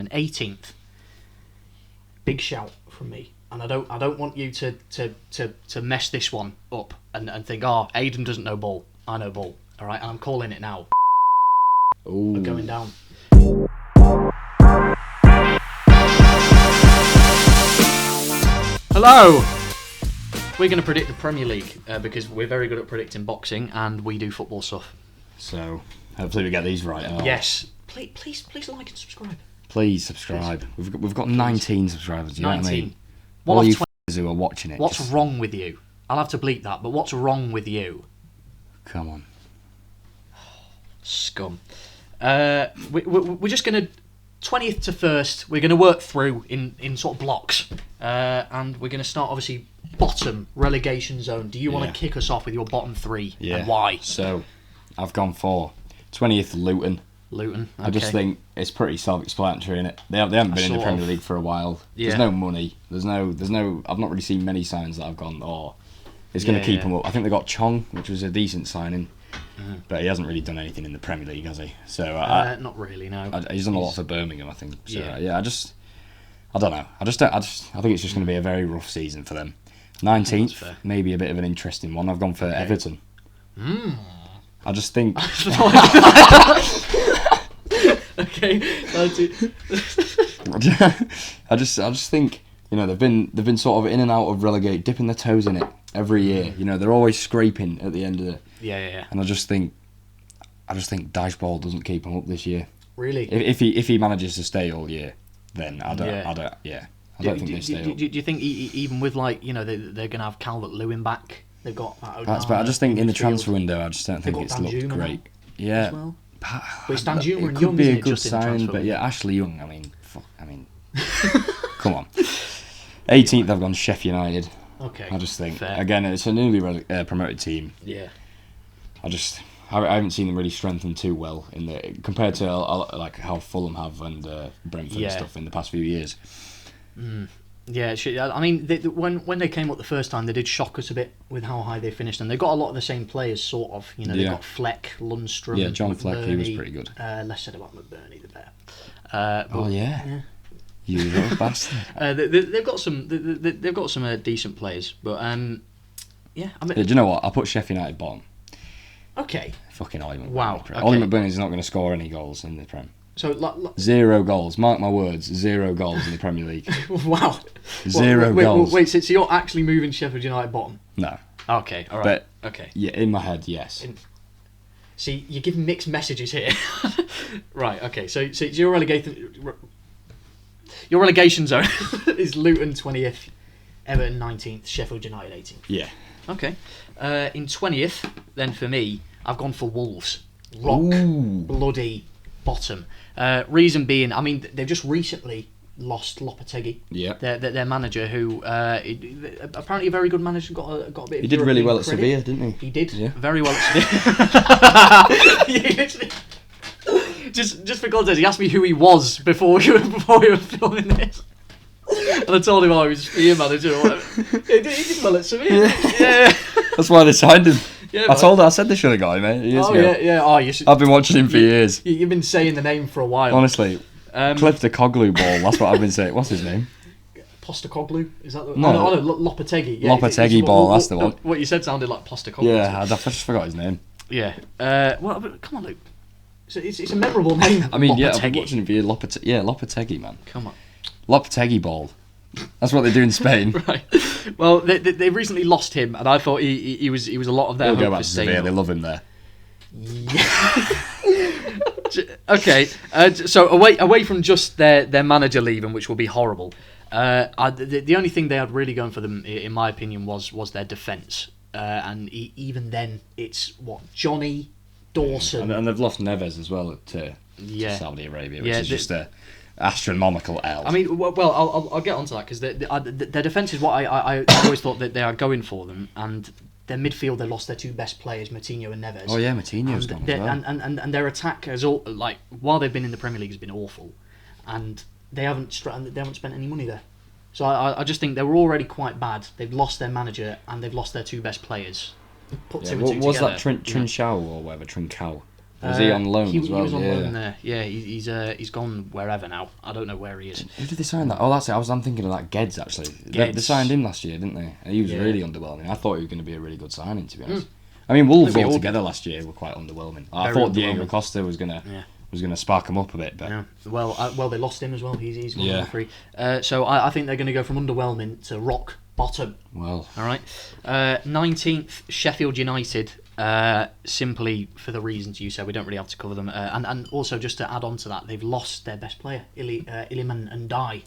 18th. Big shout from me, and I don't want you to mess this one up and think, oh, Aidan doesn't know ball. I know ball. All right, and I'm calling it now. Ooh. We're going down. Hello. We're going to predict the Premier League because we're very good at predicting boxing and we do football stuff. So hopefully we get these right. Yes. Please like and subscribe. Please subscribe. Please. We've got 19 subscribers. You 19. Know what I mean? What all you who are watching it. What's wrong with you? I'll have to bleep that. But what's wrong with you? Come on. Scum. We're just going to 20th to 1st. We're going to work through in sort of blocks, and we're going to start obviously bottom relegation zone. Do you want to kick us off with your bottom three and why? So I've gone for 20th Luton. Okay. I just think it's pretty self-explanatory, innit? They haven't been in the Premier League for a while. Yeah. There's no money. There's no. I've not really seen many signs that I've gone, oh, it's going to keep them up. I think they got Chong, which was a decent signing, but he hasn't really done anything in the Premier League, has he? So not really. No. He's done a lot for Birmingham, I think. So I don't know. I think it's just going to be a very rough season for them. 19th, maybe a bit of an interesting one. I've gone for Everton. I just think. Okay. I just think, you know, they've been sort of in and out of relegate, dipping their toes in it every year. You know, they're always scraping at the end of it. Yeah. And I just think Dijkbal doesn't keep them up this year. Really? If he manages to stay all year, then I don't think they stay up. Do you think even with, like, you know, they're going to have Calvert-Lewin back? They've got that. But I just think in the transfer window, I just don't think it's looked great. Yeah. Well. But it's Danjuma and Young. Young, Could be isn't a it, good just in the sign, transfer but window? Ashley Young. I mean, come on. 18th, I've gone Sheffield United. Okay. I just think fair. Again, it's a newly promoted team. Yeah. I haven't seen them really strengthen too well compared to like how Fulham have and Brentford and stuff in the past few years. Yeah, I mean, when they came up the first time, they did shock us a bit with how high they finished, and they got a lot of the same players, sort of. You know, they got Fleck, Lundstrom. Yeah, John McBurney, Fleck, he was pretty good. Less said about McBurney, the better. Yeah. You little bastard. They've got some. They've got some decent players, but yeah. I mean, do you know what? I put Sheffield United bottom. Okay. Fucking Ollie McBurney. Wow. Okay. Ollie McBurney's not going to score any goals in the Prem. So 0 goals. Mark my words. 0 goals in the Premier League. Wow. 0 goals. Wait. So you're actually moving Sheffield United bottom? No. Okay. All right. But okay. Yeah, in my head, yes. See, you're giving mixed messages here. Right. Okay. So your relegation zone is Luton 20th, Everton 19th, Sheffield United 18th. Yeah. Okay. In 20th, then for me, I've gone for Wolves. Bloody bottom. Reason being, I mean, they've just recently lost Lopetegui. Yeah. Their manager, who apparently a very good manager, got a bit of. He did really well at credit. Sevilla, didn't he? He did very well at Sevilla. He literally. Just for context, he asked me who he was before we were filming this. And I told him, he was Sevilla manager or whatever. He did well at Sevilla. Yeah. That's why they signed him. Yeah, I said they should have got him, mate. Years ago. Yeah. Oh, you should. I've been watching him for years. You've been saying the name for a while. Honestly. Cliff the Coglu ball, that's what I've been saying. What's his name? Postacoglu? Is that the No. Lopetegui. Yeah, Lopetegui ball, that's the one. What you said sounded like Postacoglu. Yeah, I just forgot his name. Yeah. Well, but come on, Luke. It's a memorable name. I mean, Lopetegui. I've been watching him for years. Lopetegui, man. Come on. Lopetegui ball. That's what they do in Spain. Right. Well, they recently lost him, and I thought he was a lot of their He'll hope go back for to staying Sevilla. up. They love him there. Yeah. Okay. So away from just their manager leaving, which will be horrible. The only thing they had really going for them, in my opinion, was their defence. And even then, it's Johnny Dawson, and they've lost Neves as well to Saudi Arabia, which is just a astronomical L. I mean, well, I'll get onto that because their defence is what I always thought that they are going for them, and their midfield, they lost their two best players, Moutinho and Neves. Oh yeah, Moutinho's gone as well. And their attack has while they've been in the Premier League has been awful, and they haven't spent any money there. So I just think they were already quite bad. They've lost their manager and they've lost their two best players. Put two and two was together. that Trincao or whatever? Trincao. Was he on loan as well? He was on loan there. Yeah, he's gone wherever now. I don't know where he is. Who did they sign that? Oh, that's it. I'm thinking of that Geddes actually. They signed him last year, didn't they? And he was really underwhelming. I thought he was going to be a really good signing, to be honest. I mean, Wolves altogether last year were quite underwhelming. I thought Diego Costa was gonna spark him up a bit, but well, they lost him as well. He's gone free. So I think they're going to go from underwhelming to rock bottom. Well, all right. 19th, Sheffield United. Simply for the reasons you said, we don't really have to cover them. And also just to add on to that, they've lost their best player, Iliman Ndiaye.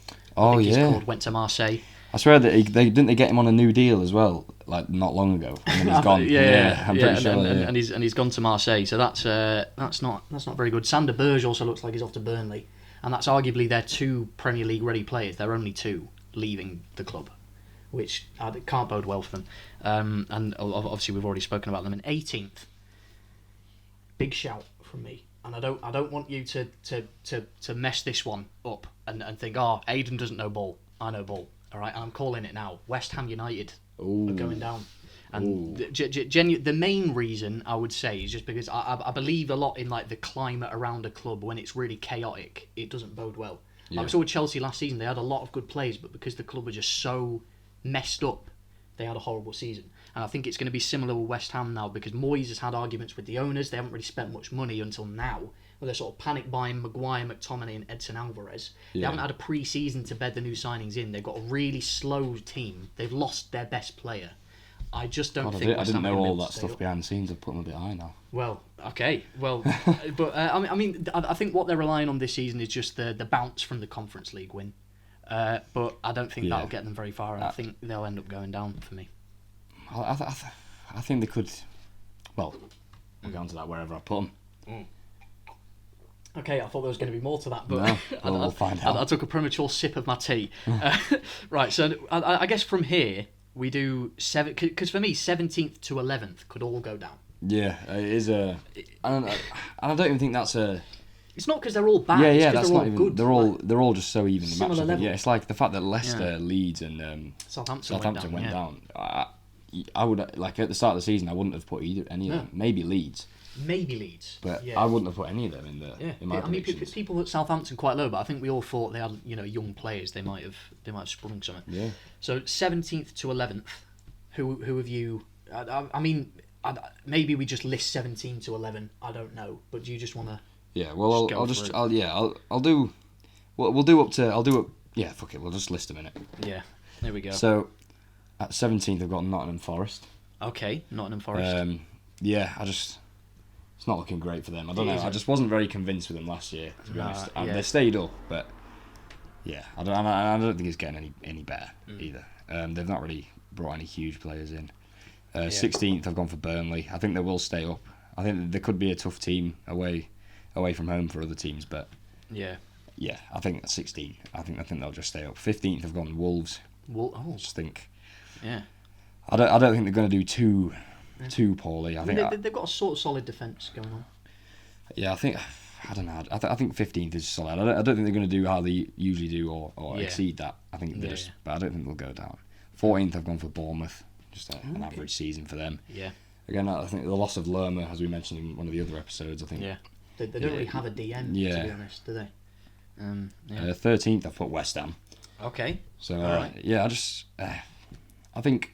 He's called, went to Marseille. I swear that they didn't get him on a new deal as well, like not long ago, and then he's gone. I'm pretty sure. And he's gone to Marseille, so that's not very good. Sander Berge also looks like he's off to Burnley, and that's arguably their 2 Premier League ready players. They're only 2 leaving the club, which can't bode well for them. And obviously we've already spoken about them. In 18th, big shout from me, and I don't want you to mess this one up and think, Aidan doesn't know ball. I know ball. All right, and I'm calling it now. West Ham United are going down. And the main reason I would say is just because I believe a lot in like the climate around a club when it's really chaotic, it doesn't bode well. Yeah. Like we saw with Chelsea last season, they had a lot of good players, but because the club were just so messed up, they had a horrible season. And I think it's going to be similar with West Ham now, because Moyes has had arguments with the owners. They haven't really spent much money until now. Well, they're sort of panic buying Maguire, McTominay and Edson Alvarez. They haven't had a pre-season to bed the new signings in. They've got a really slow team. They've lost their best player. I just don't think... I didn't know all that stuff behind the scenes. I've put them a bit high now. Well, okay. Well, but I think what they're relying on this season is just the bounce from the Conference League win. But I don't think that'll get them very far, and I think they'll end up going down for me. I think they could... Well, we'll get on to that wherever I put them. Okay, I thought there was going to be more to that, but no, we'll find out. I took a premature sip of my tea. Right, so I guess from here we do 7, because for me 17th to 11th could all go down. Yeah, it is a. I don't even think that's a. It's not because they're all bad. Yeah, it's that's they're not all even. Good. They're all just so evenly matched. Level. Yeah, it's like the fact that Leicester, Leeds, and Southampton went down. I would like at the start of the season. I wouldn't have put any of them. Maybe Leeds. But I wouldn't have put any of them in there. In my predictions. People at Southampton quite low, but I think we all thought they had young players. They might have sprung something. Yeah. So 17th to 11th, who have you? Maybe we just list 17 to 11. I don't know, but do you just want to? Yeah. Well, I'll do. We'll do up to. I'll do up. Yeah. Fuck it. We'll just list them in it. Yeah. There we go. So, at 17th, I've got Nottingham Forest. Okay, Nottingham Forest. It's not looking great for them. I don't know. I just wasn't very convinced with them last year, to be honest. And they stayed up, but I don't think it's getting any better either. They've not really brought any huge players in. 16th, I've gone for Burnley. I think they will stay up. I think they could be a tough team away from home for other teams, but I think at 16, I think they'll just stay up. 15th, I've gone Wolves. I just think. Yeah. I don't think they're going to do too poorly. I think they've got a sort of solid defence going on. Yeah, I don't know. I think 15th is solid. I don't think they're going to do how they usually do or exceed that. I think but I don't think they'll go down. 14th, I've gone for Bournemouth. Just an average season for them. Yeah. Again, I think the loss of Lerma, as we mentioned in one of the other episodes, I think. Yeah. They don't really have a DM, to be honest, do they? 13th, I've put West Ham. Okay. So I think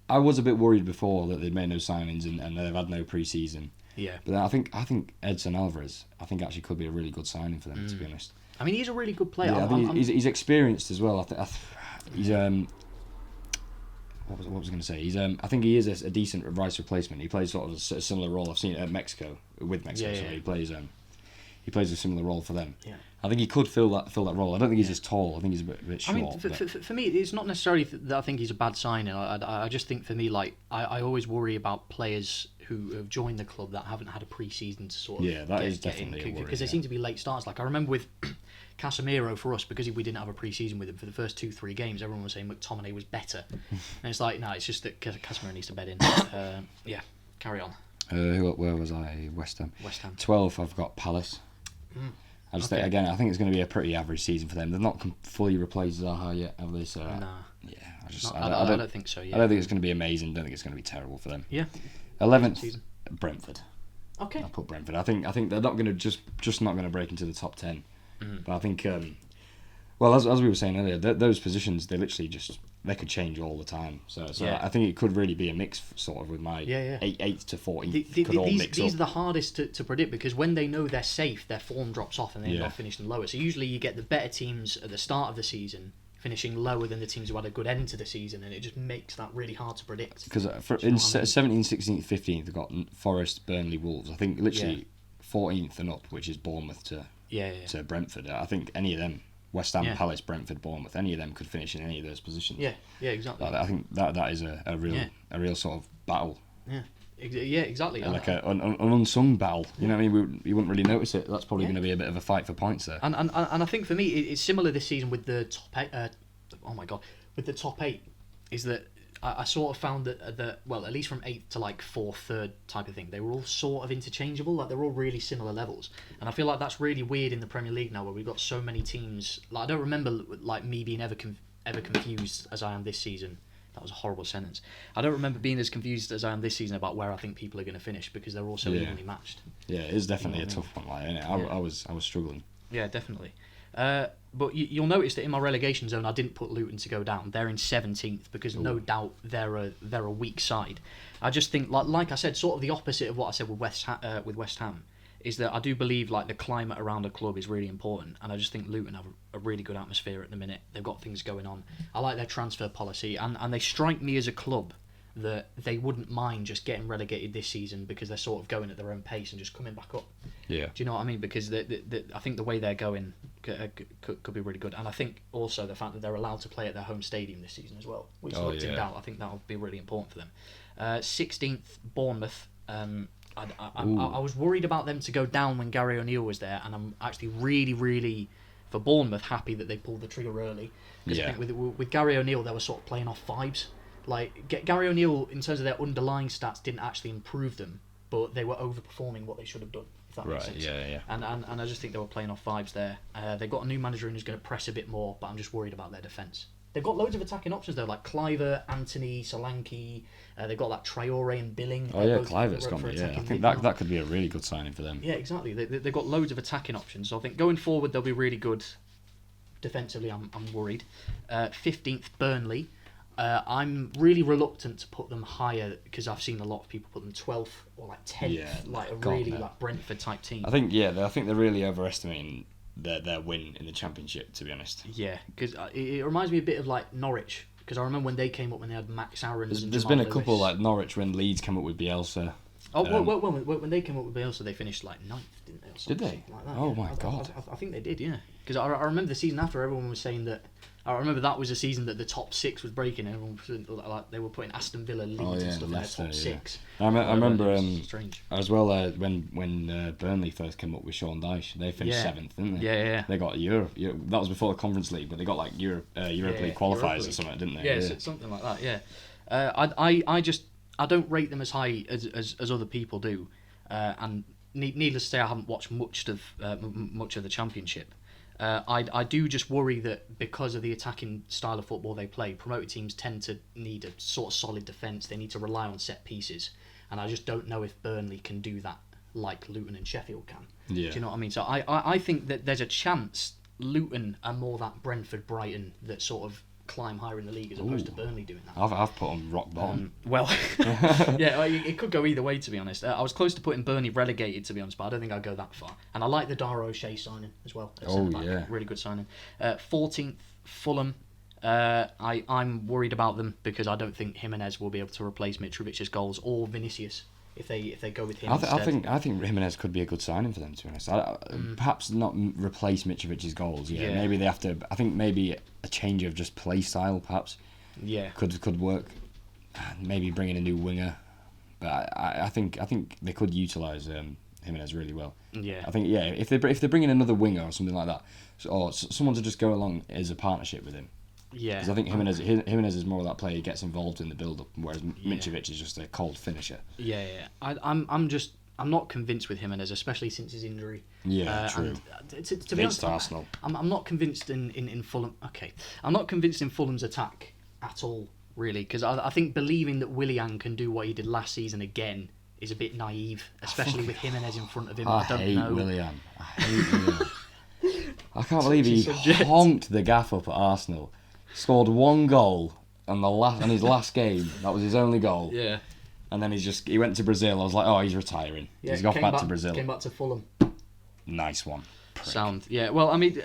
I was a bit worried before that they'd made no signings and they've had no pre-season. Yeah. But then I think Edson Alvarez, actually could be a really good signing for them, to be honest. I mean, he's a really good player. Yeah, I think he's experienced as well. He's what was I going to say? He's I think he is a decent Rice replacement. He plays sort of a similar role. I've seen it at Mexico. He plays a similar role for them. Yeah. I think he could fill that role. I don't think he's as tall. I think he's a bit short. I mean, for me, it's not necessarily that I think he's a bad signing. I just think for me, like I always worry about players who have joined the club that haven't had a pre-season to sort of that is definitely a worry, because they seem to be late starts. Like I remember with Casemiro for us, because we didn't have a pre-season with him for the first 2-3 games, everyone was saying McTominay was better, and it's like no, it's just that Casemiro needs to bed in. Carry on. Where was I? West Ham. 12th, I've got Palace. I just think, again, I think it's going to be a pretty average season for them. They've not fully replaced Zaha yet, have they? So I don't think so. Yeah. I don't think it's going to be amazing. I don't think it's going to be terrible for them. Yeah. 11th, Brentford. Okay. I'll put Brentford. I think they're not going to just not going to break into the top 10. But I think, well, as we were saying earlier, those positions they literally they could change all the time. So I think it could really be a mix sort of with my 8th to 14th could all mix up. These are the hardest to predict because when they know they're safe, their form drops off and they end up finishing lower. So usually you get the better teams at the start of the season finishing lower than the teams who had a good end to the season, and it just makes that really hard to predict. Because in 17th, 16th, 15th, they've got Forest, Burnley, Wolves. I think literally 14th and up, which is Bournemouth to Brentford. I think any of them, West Ham, Palace, Brentford, Bournemouth, any of them could finish in any of those positions. Yeah, exactly. I think that is a real sort of battle. Yeah, exactly. Like an unsung battle. You know what I mean? You wouldn't really notice it. That's probably going to be a bit of a fight for points there. And I think for me, it's similar this season with the top 8. With the top 8, is that I sort of found that well, at least from 8th to like 4th, 3rd type of thing, they were all sort of interchangeable. Like they're all really similar levels, and I feel like that's really weird in the Premier League now, where we've got so many teams. Like I don't remember like me being ever confused as I am this season. That was a horrible sentence. I don't remember being as confused as I am this season about where I think people are going to finish because they're all so evenly matched. Yeah, it is definitely a tough one, like, isn't it? I was struggling. Yeah, definitely. But you'll notice that in my relegation zone, I didn't put Luton to go down. They're in 17th because no doubt they're a weak side. I just think, like I said, sort of the opposite of what I said with West Ham, is that I do believe like the climate around a club is really important, and I just think Luton have a really good atmosphere at the minute. They've got things going on. I like their transfer policy, and they strike me as a club that they wouldn't mind just getting relegated this season because they're sort of going at their own pace and just coming back up. Yeah. Do you know what I mean? Because I think the way they're going could be really good, and I think also the fact that they're allowed to play at their home stadium this season as well, which looked in doubt. I think that would be really important for them. 16th, Bournemouth. I was worried about them to go down when Gary O'Neill was there, and I'm actually really, really, for Bournemouth, happy that they pulled the trigger early. Because I think with Gary O'Neill, they were sort of playing off vibes. Like, Gary O'Neill, in terms of their underlying stats, didn't actually improve them, but they were overperforming what they should have done, if that makes sense. Yeah. And I just think they were playing off vibes there. They've got a new manager in who's going to press a bit more, but I'm just worried about their defence. They've got loads of attacking options though, like Cliver, Anthony, Solanke. They've got like Traore and Billing. Oh yeah, Cliver's gone. Yeah, I think that could be a really good signing for them. Yeah, exactly. They've got loads of attacking options. So I think going forward they'll be really good. Defensively, I'm worried. 15th, Burnley. I'm really reluctant to put them higher because I've seen a lot of people put them 12th or like 10th, like a really like Brentford type team. I think they're really overestimating their win in the Championship, to be honest. Yeah, because it reminds me a bit of like Norwich, because I remember when they came up when they had Max Aarons. There's been a couple like Norwich when Leeds came up with Bielsa. Oh, when they came up with Bielsa, they finished like 9th, didn't they? Did they? Like that, oh my god! I think they did, yeah. Because I remember the season after, everyone was saying that. I remember that was a season that the top 6 was breaking. Everyone was, like they were putting Aston Villa, Leeds, and stuff Leicester, in their top 6. I remember strange. as well when Burnley first came up with Sean Dyche. They finished 7th, didn't they? Yeah. They got Europe. That was before the Conference League, but they got like Europe League qualifiers or something, didn't they? Yeah, something like that. Yeah. I don't rate them as high as other people do, and needless to say, I haven't watched much of the Championship. I do just worry that because of the attacking style of football they play, promoted teams tend to need a sort of solid defence. They need to rely on set pieces, and I just don't know if Burnley can do that like Luton and Sheffield can. Yeah. Do you know what I mean? So I think that there's a chance Luton are more that Brentford, Brighton that sort of climb higher in the league as opposed to Burnley doing that. I've put them rock bottom. Yeah, it could go either way, to be honest. I was close to putting Burnley relegated, to be honest, but I don't think I'd go that far. And I like the Dara O'Shea signing as well. Really good signing. 14th, Fulham. I'm worried about them because I don't think Jimenez will be able to replace Mitrovic's goals or Vinicius if they go with him. I think Jimenez could be a good signing for them, to be honest. Perhaps not replace Mitrovic's goals. Yeah, maybe they have to. I think maybe a change of just play style, perhaps. Yeah, could work. Maybe bring in a new winger, but I think they could utilise Jimenez really well. Yeah, I think if they bring in another winger or something like that, or someone to just go along as a partnership with him. Yeah, because I think Jimenez is more of that player who gets involved in the build-up, whereas Mitrovic is just a cold finisher. Yeah. I'm not convinced with Jimenez, especially since his injury. Yeah, true. To be honest, Arsenal. I'm not convinced in Fulham. Okay, I'm not convinced in Fulham's attack at all, really, because I think believing that Willian can do what he did last season again is a bit naive, especially with Jimenez in front of him. I don't hate know. Willian. I hate Willian. I can't believe he honked the gaff up at Arsenal. Scored 1 goal on his last game. That was his only goal. Yeah. And then he went to Brazil. I was like, oh, he's retiring. Yeah, he's gone back to Brazil. Came back to Fulham. Nice one. Prick. Sound. Yeah, well, I mean,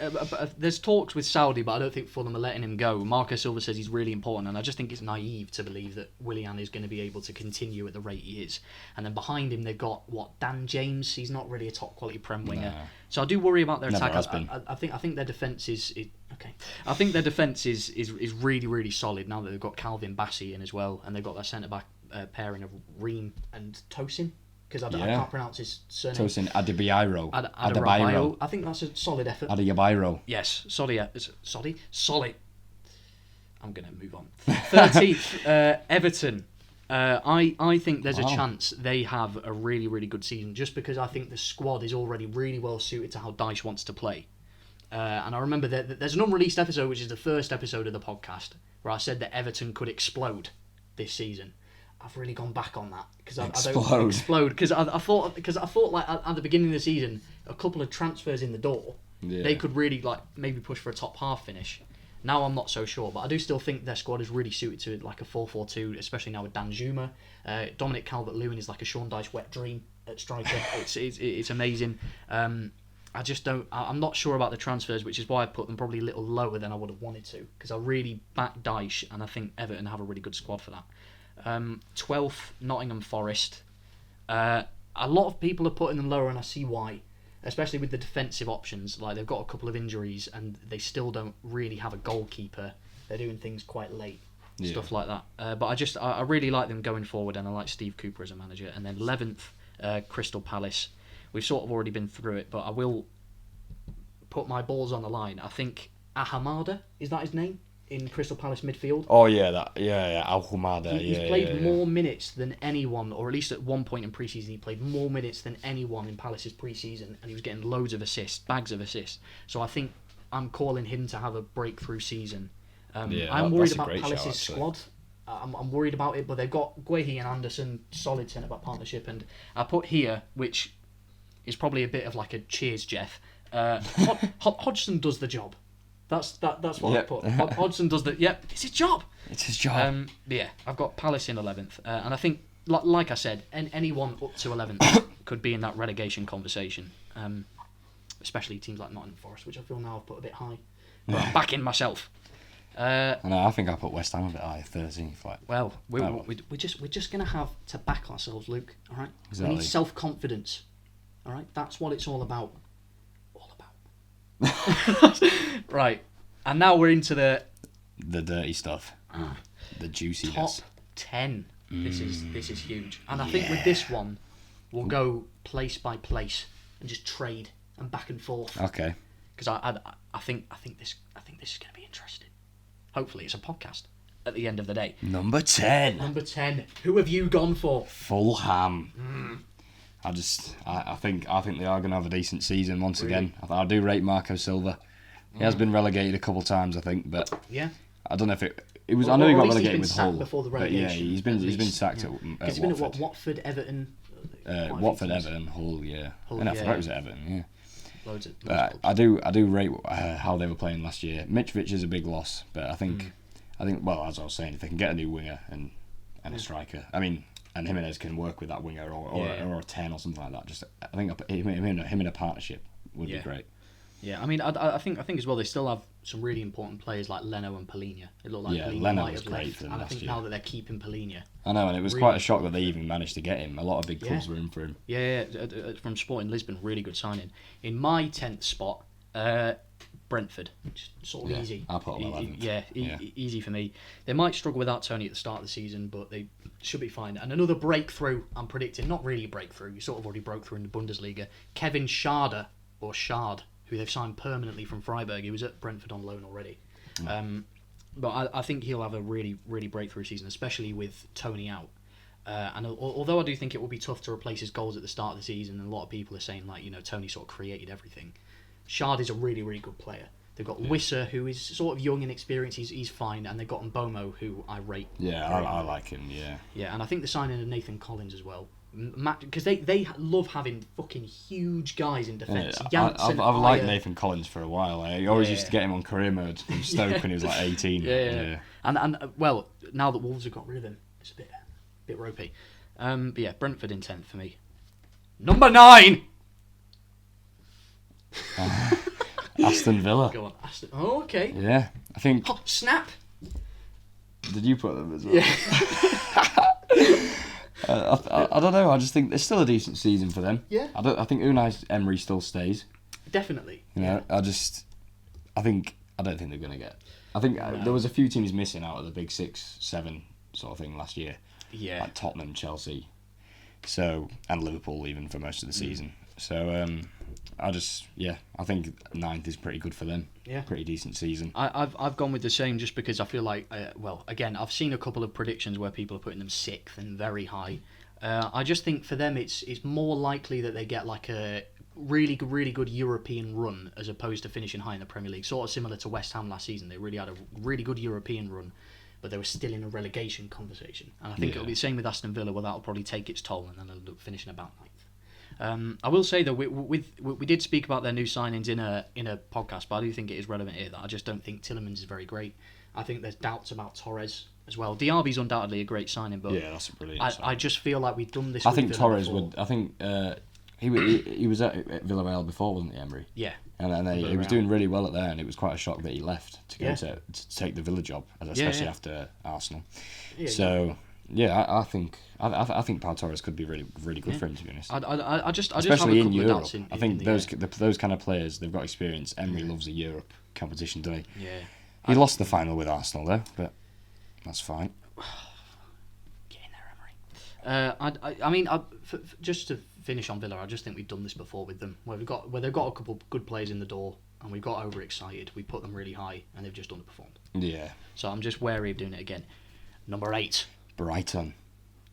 there's talks with Saudi, but I don't think Fulham are letting him go. Marco Silva says he's really important, and I just think it's naive to believe that Willian is going to be able to continue at the rate he is. And then behind him, they've got, Dan James? He's not really a top-quality Prem winger. No. So I do worry about their attack. I think their defence is okay. I think their defence is really, really solid now that they've got Calvin Bassey in as well, and they've got their centre-back pairing of Ream and Tosin. Because I can't pronounce his surname. Tosin Adebayo. Adebayo. I think that's a solid effort. Adebayo. Yes, solid. I'm going to move on. 13th, Everton. I think there's a chance they have a really, really good season, just because I think the squad is already really well suited to how Dyche wants to play. And I remember that there's an unreleased episode, which is the first episode of the podcast, where I said that Everton could explode this season. I've really gone back on that because I don't explode because I thought like at the beginning of the season, a couple of transfers in the door, they could really like maybe push for a top half finish. Now I'm not so sure, but I do still think their squad is really suited to like a 4-4-2, especially now with Dan Zuma. Dominic Calvert-Lewin is like a Sean Dyche wet dream at striker. It's amazing. I just don't. I'm not sure about the transfers, which is why I put them probably a little lower than I would have wanted to, because I really back Dyche, and I think Everton have a really good squad for that. 12th, Nottingham Forest. A lot of people are putting them lower, and I see why, especially with the defensive options. Like, they've got a couple of injuries and they still don't really have a goalkeeper. They're doing things quite late, stuff like that. But I really like them going forward, and I like Steve Cooper as a manager. And then 11th, Crystal Palace. We've sort of already been through it, but I will put my balls on the line. I think Ahamada, is that his name? In Crystal Palace midfield. Oh yeah, Alhumada. He's played more minutes than anyone, or at least at one point in pre-season, he played more minutes than anyone in Palace's pre-season, and he was getting loads of assists, bags of assists. So I think I'm calling him to have a breakthrough season. I'm worried about Palace's squad. I'm worried about it, but they've got Guehi and Anderson, solid centre-back partnership, and I put here, which is probably a bit of like a cheers, Jeff. Hodgson does the job. That's what I put. Hodgson does the... Yep, it's his job. It's his job. Yeah, I've got Palace in 11th. And I think, like I said, anyone up to 11th could be in that relegation conversation. Especially teams like Nottingham Forest, which I feel now I've put a bit high. But I'm backing myself. I think I put West Ham a bit high, 13th. Like, well, we're just going to have to back ourselves, Luke. All right? Exactly. We need self-confidence. All right? That's what it's all about. Right, and now we're into the dirty stuff, the juiciness. Top 10. This is huge, and I think with this one, we'll go place by place and just trade and back and forth. Okay. Because I think this is going to be interesting. Hopefully, it's a podcast at the end of the day. Number 10. Who have you gone for? Fulham. I think they are going to have a decent season once again. I do rate Marco Silva. He has been relegated a couple of times, I think, but yeah, I don't know if it was. I know he got relegated with Hull before the relegation. But yeah, he's been sacked at he's been at Watford, Everton. Watford, Everton, Hull. Yeah, and I forgot it was at Everton. Yeah. Loads of I do rate how they were playing last year. Mitrovic is a big loss, but I think well, as I was saying, if they can get a new winger and a striker, I mean. And Jimenez can work with that winger or a 10 or something like that. I think him in a partnership would be great. Yeah, I mean, I think as well they still have some really important players like Leno and Polina. It looked like Polina Leno might was have great left, for them and I last think year. now that they're keeping Polina. I know, and it was quite a shock that they even managed to get him. A lot of big clubs were in for him. Yeah, from Sporting Lisbon, really good signing. In my 10th spot, Brentford, which is sort of easy. I'll put them 11th. Easy for me. They might struggle without Tony at the start of the season, but they should be fine. And another breakthrough, I'm predicting, not really a breakthrough, you sort of already broke through in the Bundesliga, Kevin Schade, who they've signed permanently from Freiburg. He was at Brentford on loan already. But I think he'll have a really, really breakthrough season, especially with Tony out. And although I do think it will be tough to replace his goals at the start of the season, and a lot of people are saying, like, Tony sort of created everything, Schade is a really, really good player. They've got Wisser, who is sort of young and experienced. He's fine. And they've got Mbomo, who I rate. Yeah, I like him, yeah. Yeah, and I think the signing of Nathan Collins as well because they love having fucking huge guys in defence. I've liked Nathan Collins for a while. I always used to get him on career mode from Stoke when he was like 18. Yeah. And well, now that Wolves have got rid of him, it's a bit ropey. But yeah, Brentford in 10th for me. Number 9. Aston Villa. Go on, Aston. Oh, okay. Yeah, I think. Oh, snap. Did you put them as well? Yeah. I don't know. I just think it's still a decent season for them. Yeah. I think Unai Emery still stays. Definitely. You know, I don't think they're gonna get. I think there was a few teams missing out of the big 6, 7 sort of thing last year. Yeah. Like Tottenham, Chelsea, and Liverpool even for most of the season. So I think 9th is pretty good for them. Yeah. Pretty decent season. I've gone with the same just because I feel like again I've seen a couple of predictions where people are putting them 6th and very high. I just think for them it's more likely that they get like a really good European run as opposed to finishing high in the Premier League. Sort of similar to West Ham last season. They really had a really good European run, but they were still in a relegation conversation. And I think it'll be the same with Aston Villa, where that'll probably take its toll and then they'll end up finishing about 9th. I will say though, we did speak about their new signings in a podcast, but I do think it is relevant here that I just don't think Tielemans is very great. I think there's doubts about Torres as well. Diaby's undoubtedly a great signing, but yeah, that's a brilliant signing. I just feel like we've done this. I think Villa Torres before. would. I think he was at Villarreal before, wasn't he, Emery? Yeah. And he was doing really well at there, and it was quite a shock that he left to go to take the Villa job, especially after Arsenal. Yeah, so. Yeah, I think Pau Torres could be really good for him, to be honest. I just especially have a in Europe. I think those kind of players, they've got experience. Emery loves a Europe competition, doesn't he? Yeah. He lost the final with Arsenal though, but that's fine. Get in there, Emery. I mean, just to finish on Villa, I just think we've done this before with them, where they've got a couple good players in the door, and we got overexcited. We put them really high, and they've just underperformed. Yeah. So I'm just wary of doing it again. Number 8. Brighton.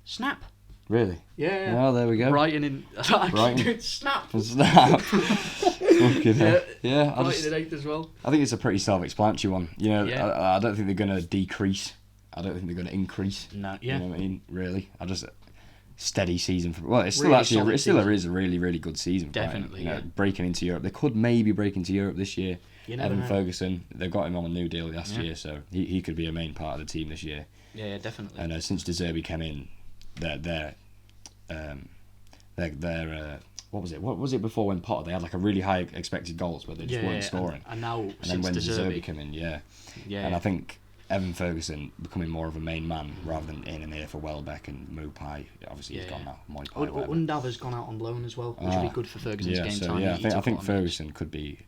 Snap. Really? Yeah. Oh, there we go. Brighton in... Brighton. Snap. Snap. Fucking hell. Yeah. Brighton in 8th as well. I think it's a pretty self-explanatory one. You know, I don't think they're going to decrease. I don't think they're going to increase. No, yeah. You know what I mean? Really. Steady season. It's still really is a really good season for Brighton. Definitely, you know, breaking into Europe. They could maybe break into Europe this year. Evan know. Ferguson, they've got him on a new deal last year, so he could be a main part of the team this year. Yeah, definitely. And since De Zerbi came in, their what was it? What was it before when Potter? They had like a really high expected goals, but they just weren't scoring. And now and since then when De De Zerbi came in, and I think Evan Ferguson becoming more of a main man rather than in and here for Welbeck and Mopai. Obviously, he's gone now. Undava's gone out on loan as well, which would be good for Ferguson's game time. Yeah, I think Ferguson could be.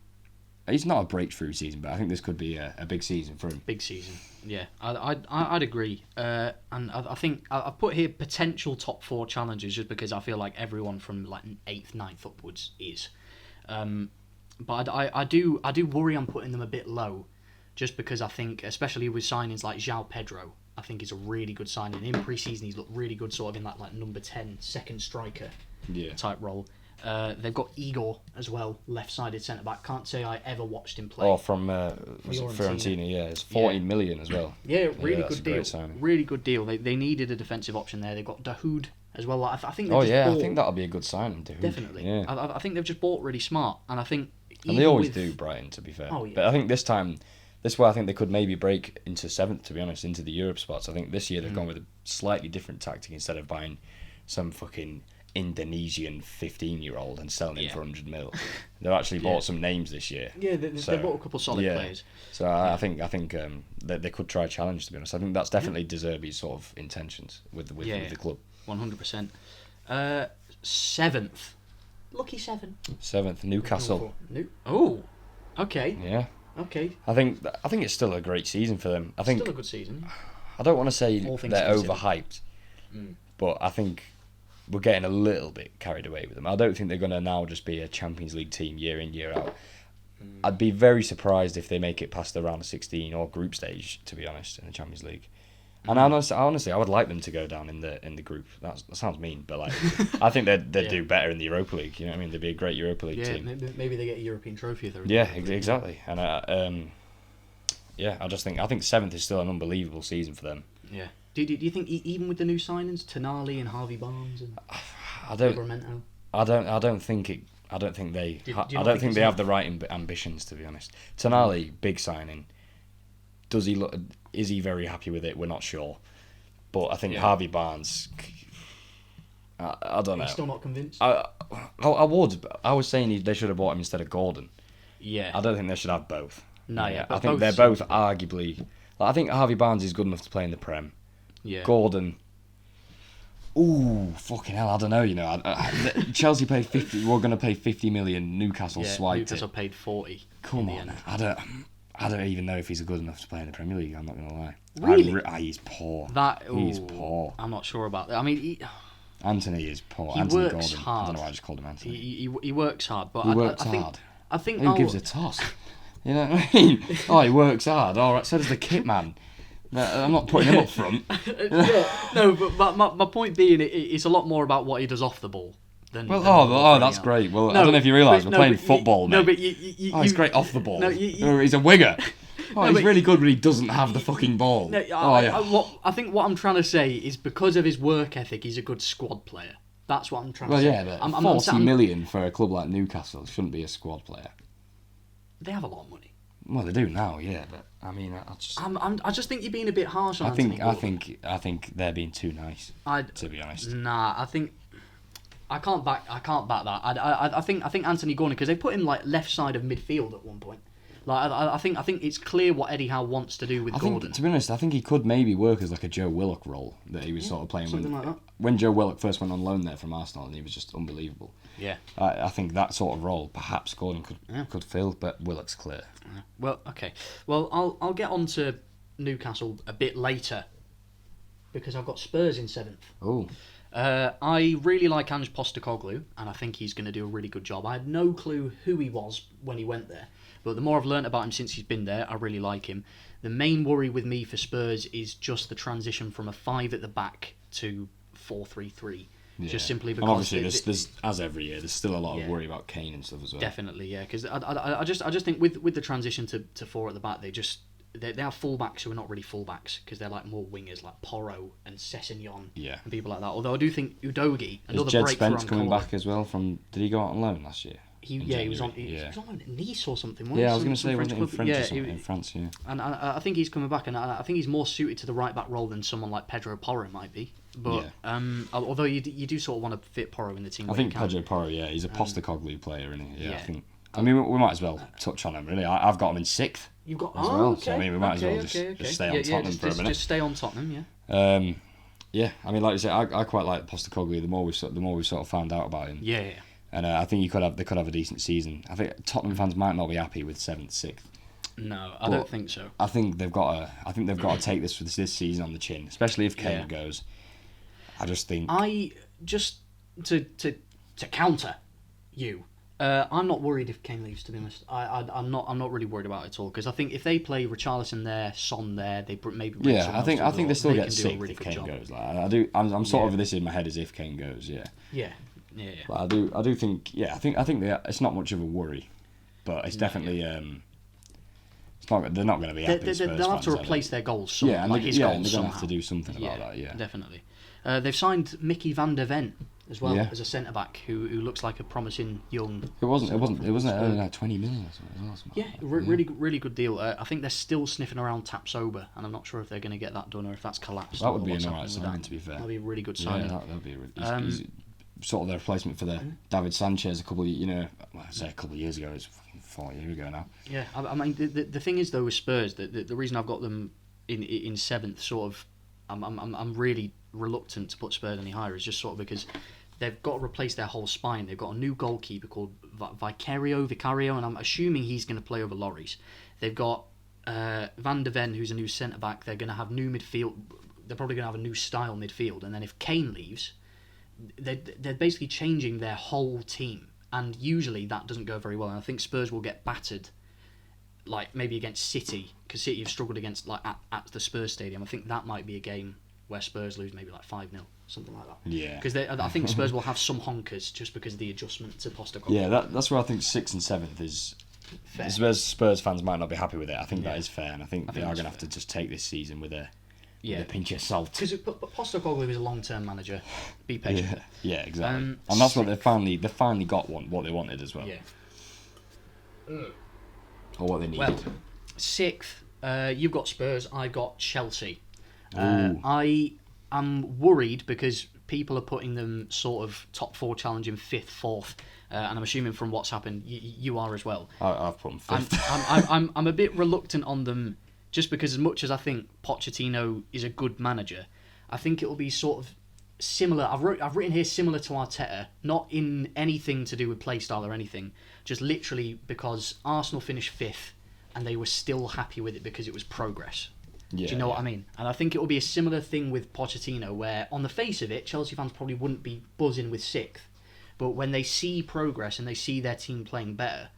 He's not a breakthrough season, but I think this could be a big season for him. Big season, yeah. I'd agree. And I think I've put here potential top 4 challenges just because I feel like everyone from like 8th, 9th upwards is. But I do worry I'm putting them a bit low, just because I think, especially with signings like João Pedro, I think is a really good signing. In pre-season, he's looked really good, sort of in that like number 10 second striker type role. They've got Igor as well, left-sided centre-back. Can't say I ever watched him play. Oh, from Fiorentina, yeah. It's 14 million as well. Yeah, really good deal. Really good deal. They needed a defensive option there. They've got Dahoud as well. I think. I think that'll be a good signing. Dahoud. Definitely. Yeah. I think they've just bought really smart, and I think. And they always do, Brighton, to be fair. Oh, yeah. But I think this time, this is why I think they could maybe break into 7th, to be honest, into the Europe spots. I think this year they've gone with a slightly different tactic instead of buying some fucking Indonesian 15-year-old and selling him for 100 mil. They've actually bought some names this year. Yeah, they bought a couple solid players. So I think that they could try a challenge, to be honest. I think that's definitely De Zerbi's sort of intentions with the club. 100%. 7th. Lucky 7. 7th, Newcastle. Okay. Yeah. Okay. I think it's still a great season for them. I think still a good season. I don't want to say they're considered. overhyped, but I think we're getting a little bit carried away with them. I don't think they're going to now just be a Champions League team year in, year out. I'd be very surprised if they make it past the round of 16 or group stage, to be honest, in the Champions League. And honestly, I would like them to go down in the group. That sounds mean, but like, I think they'd do better in the Europa League. You know what I mean? They'd be a great Europa League team. Maybe they get a European trophy if they're. Yeah, exactly. And I just think 7th is still an unbelievable season for them. Yeah. Do you think even with the new signings, Tonali and Harvey Barnes? I don't think it. I don't think they. I don't think they have the right ambitions, to be honest. Tonali, big signing. Does he look? Is he very happy with it? We're not sure. But I think Harvey Barnes. I don't know. You're still not convinced? I would. I was saying they should have bought him instead of Gordon. Yeah. I don't think they should have both. No, yeah. I think they're both arguably. Like, I think Harvey Barnes is good enough to play in the Prem. Yeah. Gordon. Ooh, fucking hell! I don't know. You know, Chelsea paid 50. We're going to pay 50 million. Newcastle swiped Newcastle paid 40. Come on, I don't even know if he's good enough to play in the Premier League. I'm not going to lie. Really? He's poor. He's poor. I'm not sure about that. I mean, Anthony is poor. He Anthony works Gordon. hard. I don't know why I just called him Anthony. He works hard, but I think who gives a toss? You know what I mean? He works hard. All right, so does the kit man. I'm not putting him up front. No, but my point being, it's a lot more about what he does off the ball. That's great. Well, I don't know if you realise we're playing football, mate. No, but he's great off the ball. No, he's a winger. He's really good when he doesn't have the fucking ball. No, I think what I'm trying to say is because of his work ethic, he's a good squad player. That's what I'm trying to say. Well, yeah, but 40 million for a club like Newcastle shouldn't be a squad player. They have a lot of money. Well, they do now, yeah, but I mean, I just think you're being a bit harsh on Anthony Gordon. I think they're being too nice. To be honest. Nah, I think I can't back that. I think Anthony Gordon, because they put him like left side of midfield at one point. Like I think it's clear what Eddie Howe wants to do with Gordon. To be honest, I think he could maybe work as like a Joe Willock role that he was sort of playing when Joe Willock first went on loan there from Arsenal, and he was just unbelievable. Yeah, I think that sort of role perhaps Gordon could fill, but Willock's clear. Well, okay. Well, I'll get on to Newcastle a bit later because I've got Spurs in 7th. Oh. I really like Ange Postecoglou, and I think he's going to do a really good job. I had no clue who he was when he went there, but the more I've learnt about him since he's been there, I really like him. The main worry with me for Spurs is just the transition from a 5 at the back to 4-3-3. Yeah. Just simply because... And obviously, there's as every year, there's still a lot of worry about Kane and stuff as well. Definitely, yeah, because I just think with the transition to 4 at the back, they have fullbacks who are not really fullbacks because they're like more wingers, like Porro and Sessegnon and people like that. Although I do think Udogie, another Jed breakthrough Spence on coming Cole. back as well from... Did he go out on loan last year? He was on loan at Nice or something. Yeah, I was going to say, wasn't it in France, yeah. And I think he's coming back, and I think he's more suited to the right back role than someone like Pedro Porro might be. But although you do sort of want to fit Porro in the team. I think Pedro Porro, he's a Postecoglou player, isn't he? Yeah, I think. I mean, we might as well touch on him. Really, I've got him in 6th. You've got as well. Okay. So I mean, we might as well just stay on Tottenham for a minute. Just stay on Tottenham, yeah. Yeah, I mean, like you say, I quite like Postecoglou. The more we sort of found out about him. Yeah. And I think they could have a decent season. I think Tottenham fans might not be happy with 7th, 6th. No, I don't think so. I think they've got to take this season on the chin, especially if Kane goes. I just think to counter you. I'm not worried if Kane leaves. To be honest, I'm not really worried about it at all because I think if they play Richarlison there, Son there, they maybe I think they still get 6th if Kane goes. Like, I'm sort of this in my head as if Kane goes. Yeah. But I do think I think it's not much of a worry, but it's definitely they're not going to be happy. They'll have to replace their goals. They're going to have to do something about that. Yeah, definitely. They've signed Mickey van der Ven as well as a centre back who looks like a promising young. It wasn't only like 20 million or something. Yeah, really good deal. I think they're still sniffing around tap sober, and I'm not sure if they're going to get that done or if that's collapsed. That would be an alright sign, to be fair. That'd be a really good sign. Yeah, that'd be he's sort of their replacement for the David Sanchez a couple of years ago. It's 4 years ago now. Yeah, I mean the thing is though with Spurs, the reason I've got them in 7th, sort of, I'm really reluctant to put Spurs any higher is just sort of because they've got to replace their whole spine. They've got a new goalkeeper called Vicario, and I'm assuming he's going to play over Lloris. They've got Van der Ven, who's a new centre back. They're going to have new midfield. They're probably going to have a new style midfield, and then if Kane leaves, they're basically changing their whole team, and usually that doesn't go very well. And I think Spurs will get battered, like maybe against City, because City have struggled against like at the Spurs stadium. I think that might be a game where Spurs lose maybe like 5-0, something like that. Yeah. Because I think Spurs will have some honkers just because of the adjustment to Postecoglou. Yeah, that's where I think 6th and 7th is fair. Spurs fans might not be happy with it. I think that is fair, and I think they are going to have to just take this season with a a pinch of salt. Because Postecoglou is a long-term manager. Be patient. Yeah, exactly. And that's what they finally got what they wanted as well. Yeah. Or what they needed. Well, 6th, you've got Spurs, I've got Chelsea. Ooh. I am worried because people are putting them sort of top 4 challenging 5th, 4th, and I'm assuming from what's happened, you are as well. I've put them 5th. I'm a bit reluctant on them just because as much as I think Pochettino is a good manager, I think it will be sort of similar. I've written here similar to Arteta, not in anything to do with play style or anything, just literally because Arsenal finished 5th and they were still happy with it because it was progress. Yeah, do you know what I mean? And I think it will be a similar thing with Pochettino, where on the face of it, Chelsea fans probably wouldn't be buzzing with 6th, but when they see progress and they see their team playing better,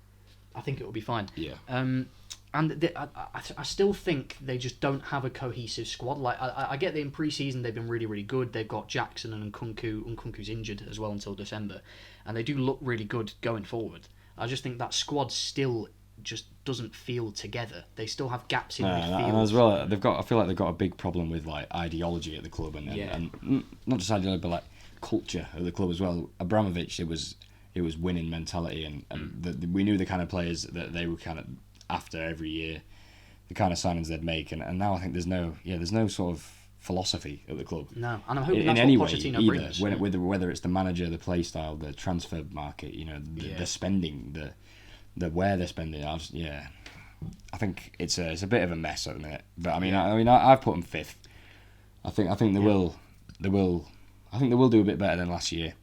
I think it will be fine. Yeah. And I still think they just don't have a cohesive squad. Like I get that in pre-season they've been really, really good. They've got Jackson and Nkunku. Nkunku's injured as well until December, and they do look really good going forward. I just think that squad still just doesn't feel together. They still have gaps in midfield. And as well, I feel like they've got a big problem with like ideology at the club, and not just ideology, but like culture at the club as well. Abramovich, it was winning mentality, and we knew the kind of players that they were kind of after every year, the kind of signings they'd make, and now I think there's no sort of philosophy at the club. No, and I'm hoping that's what Pochettino brings. Whether it's the manager, the play style, the transfer market, the spending, the where they're spending. I think it's a bit of a mess at the minute. But I've put them 5th. I think they will do a bit better than last year.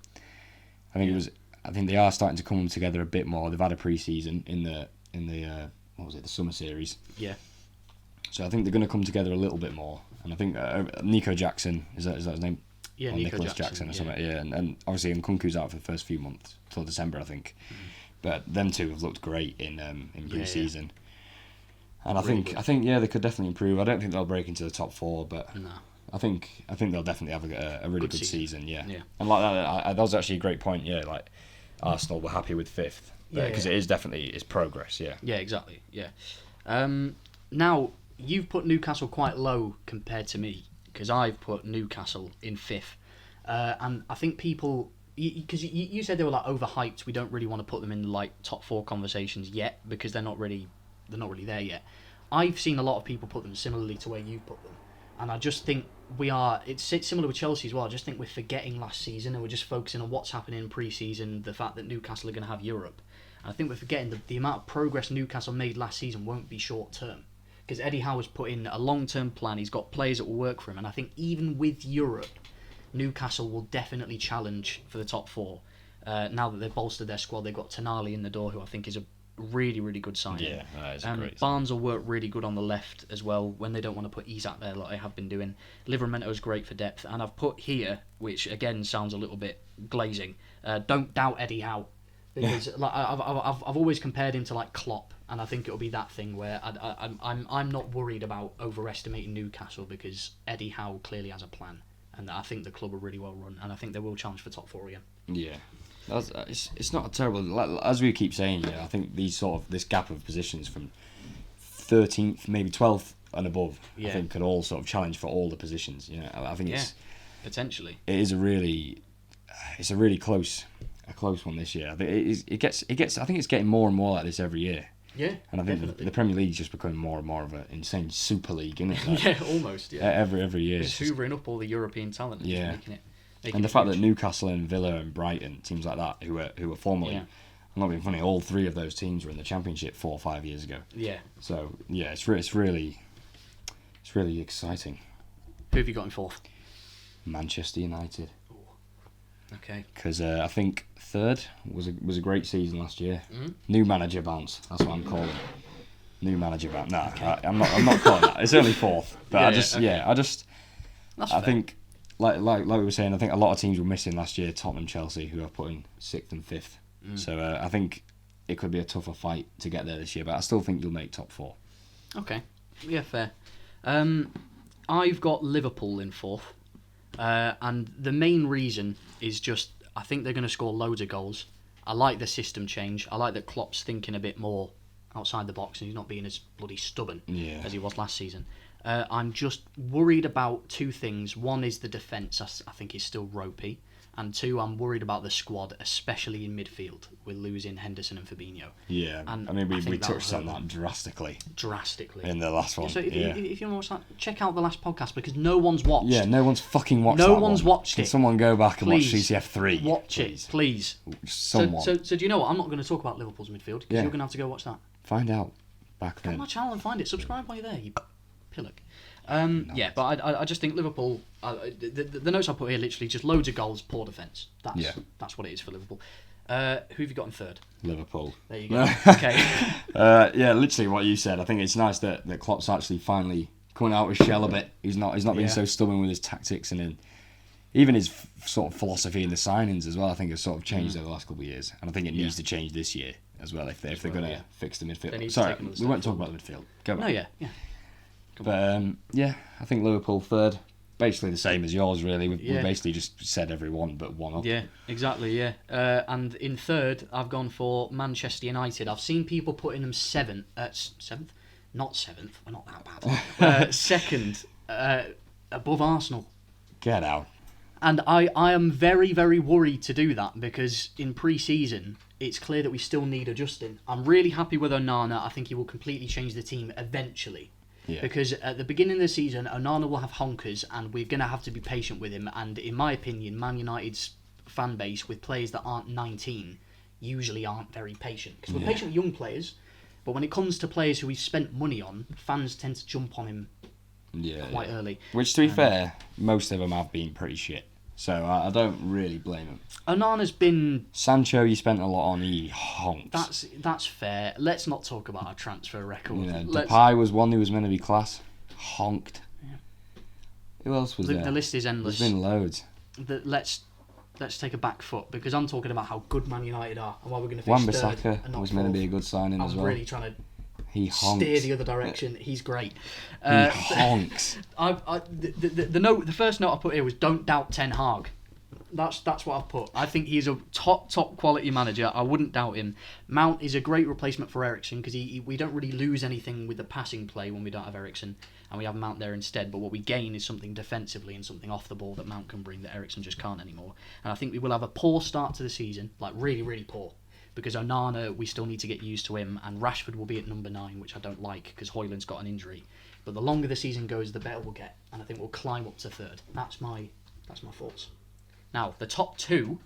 I think they are starting to come together a bit more. They've had a pre-season in the what was it, the summer series. Yeah. So I think they're going to come together a little bit more. And I think Nico Jackson, is that his name? Yeah, or Nicholas Jackson or something. Yeah, and obviously Nkunku's out for the first few months till December, I think. But them two have looked great in pre-season. Yeah. And I think they could definitely improve. I don't think they'll break into the top 4, but no. I think they'll definitely have a really good season. Yeah. And like that was actually a great point. Yeah, like Arsenal were happy with 5th. Because it is definitely progress, yeah. Yeah, exactly, yeah. Now, you've put Newcastle quite low compared to me, because I've put Newcastle in 5th. And I think people... Because you said they were like overhyped, we don't really want to put them in like top 4 conversations yet, because they're not really there yet. I've seen a lot of people put them similarly to where you've put them. And I just think it's similar with Chelsea as well. I just think we're forgetting last season and we're just focusing on what's happening in pre-season, the fact that Newcastle are going to have Europe. And I think we're forgetting the amount of progress Newcastle made last season won't be short-term. Because Eddie Howe's put in a long-term plan, he's got players that will work for him, and I think even with Europe, Newcastle will definitely challenge for the top 4. Now that they've bolstered their squad, they've got Tonali in the door, who I think is a really, really good signing. Yeah, that is great. Barnes will work really good on the left as well when they don't want to put Isak there like they have been doing. Livermento's great for depth, and I've put here, which again sounds a little bit glazing, don't doubt Eddie Howe, because like I've always compared him to like Klopp, and I think it'll be that thing where I'm not worried about overestimating Newcastle because Eddie Howe clearly has a plan, and I think the club are really well run, and I think they will challenge for top 4 again. Yeah. It's not a terrible, as we keep saying, I think this gap of positions from 13th, maybe 12th and above, I think could all sort of challenge for all the positions. I think it's potentially. It is a really close one this year. I think it gets. I think it's getting more and more like this every year. Yeah, and I think the Premier League's just becoming more and more of an insane super league, isn't it? Like, yeah, almost. Yeah, every year. It's hoovering up all the European talent. And just making it. And the fact that Newcastle and Villa and Brighton, teams like that, who were formerly, I'm not being funny, all 3 of those teams were in the Championship 4 or 5 years ago. Yeah. So it's really exciting. Who have you got in 4th? Manchester United. Ooh. Okay. Because I think 3rd was a great season last year. New manager bounce. That's what I'm calling it. New manager bounce. No, okay. I'm not calling that. It's only 4th. But I think. Like we were saying, I think a lot of teams were missing last year. Tottenham, Chelsea, who are putting 6th and 5th. So I think it could be a tougher fight to get there this year, but I still think you'll make top 4. Okay, yeah, fair. I've got Liverpool in 4th, and the main reason is just I think they're going to score loads of goals. I like the system change. I like that Klopp's thinking a bit more outside the box and he's not being as bloody stubborn Yeah. as he was last season. I'm just worried about two things. One is the defence, I think is still ropey. And two, I'm worried about the squad, especially in midfield. We're losing Henderson and Fabinho. Yeah, And I mean, we touched on that drastically in the last one. So if you want to watch that, check out the last podcast because no one's watched. Yeah, no one's fucking watched No that one's one. watched Can it. someone go back and watch Please. CCF 3? Watch it, please. Someone. So do you know what? I'm not going to talk about Liverpool's midfield because you're going to have to go watch that. Find out. Back Come then. on my channel and find it. Subscribe while you're there, you pillock. Yeah, but I just think Liverpool. The notes I put here literally just loads of goals, poor defence. That's what it is for Liverpool. Who have you got in third? Liverpool. There you go. Okay. Yeah, literally what you said. I think it's nice that Klopp's actually finally coming out of his shell a bit. He's not being so stubborn with his tactics and even his sort of philosophy in the signings as well. I think has sort of changed over the last couple of years, and I think it needs to change this year as well if they're going to fix the midfield. Sorry, we won't talk about the midfield. Go back. No, yeah. But I think Liverpool third, basically the same as yours. Really, we basically just said everyone but one up. Yeah, exactly. Yeah, and in third, I've gone for Manchester United. I've seen people putting them seventh, not seventh. We're not that bad. Second, above Arsenal. Get out. And I am very, very worried to do that because in pre-season, it's clear that we still need adjusting. I'm really happy with Onana. I think he will completely change the team eventually. Yeah. Because at the beginning of the season, Onana will have honkers and we're going to have to be patient with him. And in my opinion, Man United's fan base with players that aren't 19 usually aren't very patient. Because we're patient with young players, but when it comes to players who we've spent money on, fans tend to jump on him quite early. Which, to be fair, most of them have been pretty shit. So I don't really blame him. Onana's been... Sancho, you spent a lot on, he honks. That's fair. Let's not talk about our transfer record. Depay was one who was meant to be class. Honked. Yeah. Who else was there? The list is endless. There's been loads. Let's take a back foot because I'm talking about how good Man United are and why we're going to finish third. Wan-Bissaka was meant to be a good signing as well. I'm really trying to He honks. steer the other direction. He's great. He honks. The first note I put here was don't doubt Ten Hag. That's what I've put. I think he's a top quality manager. I wouldn't doubt him. Mount is a great replacement for Eriksen because we don't really lose anything with the passing play when we don't have Eriksen and we have Mount there instead. But what we gain is something defensively and something off the ball that Mount can bring that Eriksen just can't anymore. And I think we will have a poor start to the season, like really, really poor. Because Onana, we still need to get used to him, and Rashford will be at number 9, which I don't like because Højlund's got an injury. But the longer the season goes, the better we'll get, and I think we'll climb up to third. That's my thoughts. Now the top two,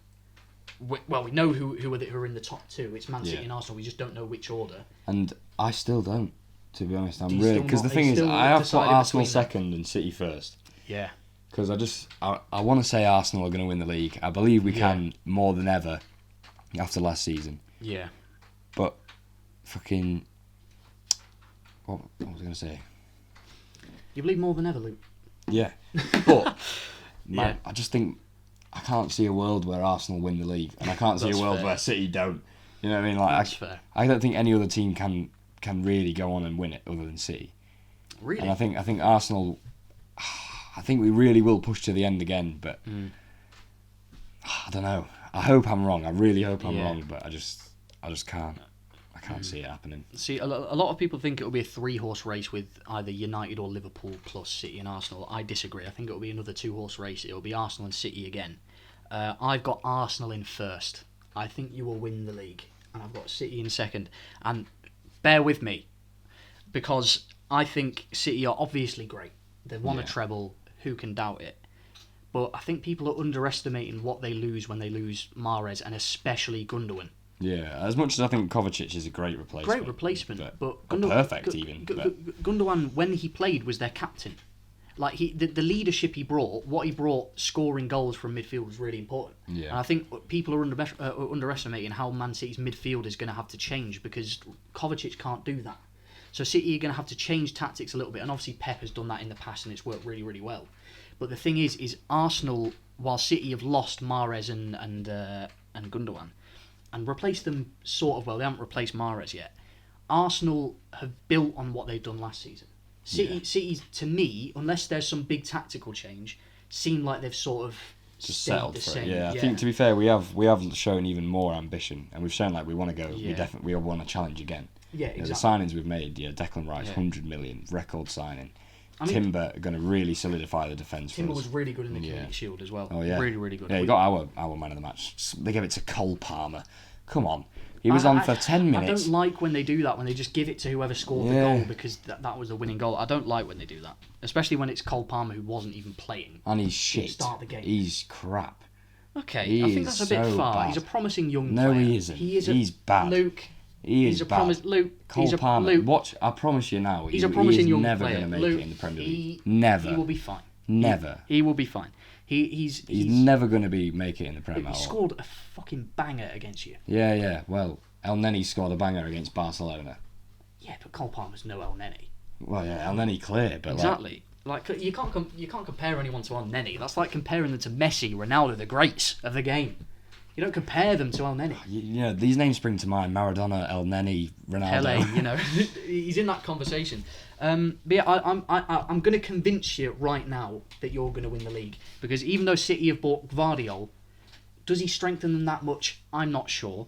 we know who are in the top two. It's Man City and Arsenal. We just don't know which order. And I still don't, to be honest. I'm really because the thing is, I have put Arsenal second and City first. Yeah. Because I want to say Arsenal are going to win the league. I believe we can more than ever. After last season. Yeah. But fucking what was I going to say? You believe more than ever, Luke? Yeah. But I just think I can't see a world where Arsenal win the league and I can't see a world where City don't. You know what I mean? Like That's fair. I don't think any other team can really go on and win it other than City. Really? And I think Arsenal I think we really will push to the end again, but I don't know. I hope I'm wrong. I really hope I'm wrong, but I just can't. I can't see it happening. See, a lot of people think it'll be a 3-horse race with either United or Liverpool plus City and Arsenal. I disagree. I think it'll be another 2-horse race. It'll be Arsenal and City again. I've got Arsenal in first. I think you will win the league, and I've got City in second. And bear with me, because I think City are obviously great. They've won a treble. Who can doubt it? But I think people are underestimating what they lose when they lose Mahrez and especially Gundogan. Yeah, as much as I think Kovacic is a great replacement. Great replacement, but perfect even. Gundogan, when he played, was their captain. Like the leadership he brought, what he brought, scoring goals from midfield was really important. Yeah. And I think people are underestimating how Man City's midfield is going to have to change because Kovacic can't do that. So City are going to have to change tactics a little bit, and obviously Pep has done that in the past, and it's worked really, really well. But the thing is Arsenal, while City have lost Mahrez and Gundogan, and replaced them sort of well, they haven't replaced Mahrez yet. Arsenal have built on what they've done last season. City, to me, unless there's some big tactical change, seem like they've sort of just stayed settled the for same. it. Yeah, I think to be fair, we have shown even more ambition, and we've shown like we want to go. Yeah. We want to challenge again. Yeah, exactly. The signings we've made, Declan Rice, 100 million, record signing. Timber going to really solidify the defence for us. Timber was really good in the Community Shield as well. Oh, yeah. Really, really good. Yeah, he got our man of the match. They gave it to Cole Palmer. Come on. He was on for 10 minutes. I don't like when they do that, when they just give it to whoever scored the goal because that was the winning goal. I don't like when they do that. Especially when it's Cole Palmer who wasn't even playing. And he's shit. Start the game. He's crap. Okay, I think that's a bit far. Bad. He's a promising young player. player. No, he isn't. He's bad. Luke. He's bad. Cole Palmer. Luke. Watch, I promise you now. He's a promising young player. He's never going to make Luke, it in the Premier League. Never. He will be fine. Never. He will be fine. He's never going to make it in the Premier League. He scored a fucking banger against you. Yeah. Well, El Neni scored a banger against Barcelona. Yeah, but Cole Palmer's no El Neni. Well, yeah, El Neni clear, but exactly. Like you can't compare anyone to El Neni. That's like comparing them to Messi, Ronaldo, the greats of the game. You don't compare them to El Neni. These names spring to mind: Maradona, El Neni, Ronaldo. Pele, he's in that conversation. But yeah, I'm going to convince you right now that you're going to win the league, because even though City have bought Gvardiol, does he strengthen them that much? I'm not sure.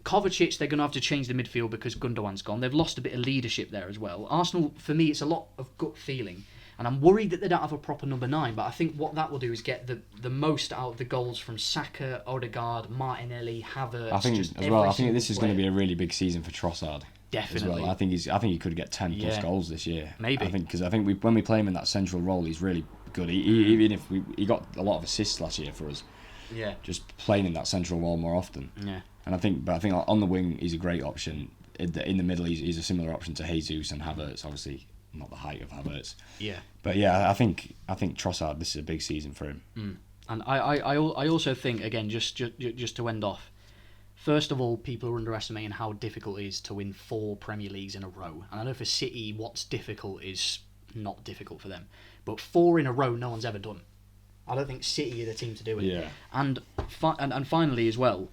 Kovacic, they're going to have to change the midfield because Gundogan's gone. They've lost a bit of leadership there as well. Arsenal, for me, it's a lot of gut feeling. And I'm worried that they don't have a proper number 9, but I think what that will do is get the most out of the goals from Saka, Odegaard, Martinelli, Havertz. I think this is going to be a really big season for Trossard. Definitely. As well. I think he could get 10 plus goals this year. Maybe. Because when we play him in that central role, he's really good. Even if he got a lot of assists last year for us. Yeah. Just playing in that central role more often. Yeah. And I think on the wing he's a great option. In the middle he's a similar option to Jesus and Havertz. Obviously not the height of Havertz. Yeah. But yeah, I think Trossard, this is a big season for him. And I also think, again, just to end off, first of all, people are underestimating how difficult it is to win 4 Premier Leagues in a row. And I know for City, what's difficult is not difficult for them. But 4 in a row, no one's ever done. I don't think City are the team to do it. Yeah. And finally as well,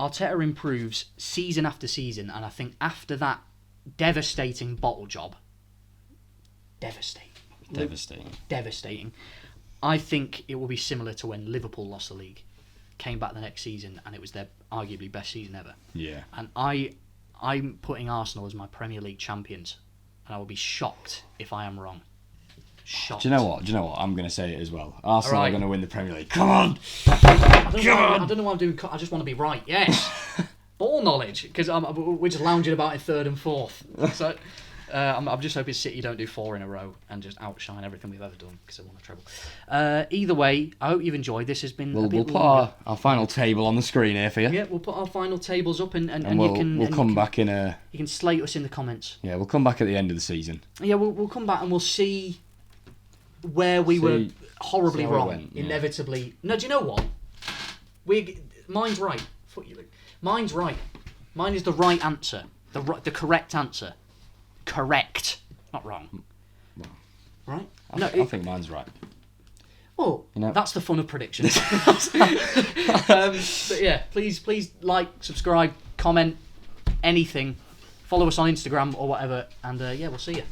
Arteta improves season after season, and I think after that devastating bottle job, devastating, I think it will be similar to when Liverpool lost the league, came back the next season, and it was their arguably best season ever. Yeah. And I'm putting Arsenal as my Premier League champions, and I will be shocked if I am wrong. Shocked. Do you know what? I'm going to say it as well. Arsenal are going to win the Premier League. Come on! I don't know what I'm doing. I just want to be right. Yes. Ball knowledge, because we're just lounging about in 3rd and 4th. So I'm just hoping City don't do 4 in a row and just outshine everything we've ever done, because they won a treble. Either way, I hope you've enjoyed. This has been a bit We'll put our final table on the screen here for you. Yeah, we'll put our final tables up and we'll come back in a... You can slate us in the comments. Yeah, we'll come back at the end of the season. Yeah, we'll come back and we'll see where we were horribly wrong, inevitably. No, do you know what? Mine's right. Fuck you, Luke. Mine's right. Mine is the right answer. The correct answer. Correct. Not wrong. Right? I think mine's right. Well, that's the fun of predictions. But yeah, please like, subscribe, comment, anything. Follow us on Instagram or whatever, and we'll see you.